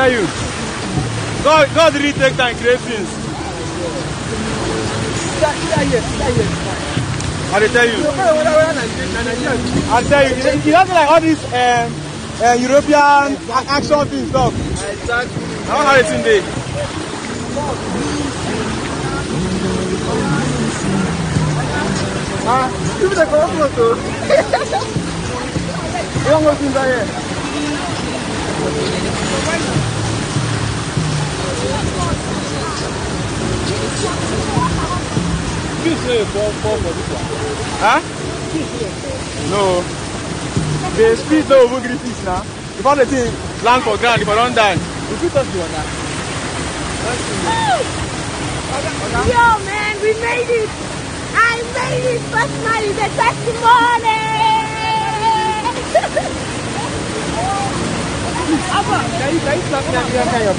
tell you. God really take time create things. I tell you. I tell you. It doesn't like all these European action things stuff. Exactly. I don't know how it's in there. Give me the photo. You don't go things here. Huh? No. The speed no over griffiths now. If all the thing land for ground, if I don't die. If you touch the water. Yo man, we made it! I made it! First night is a testimony! Can you slap me and your brother?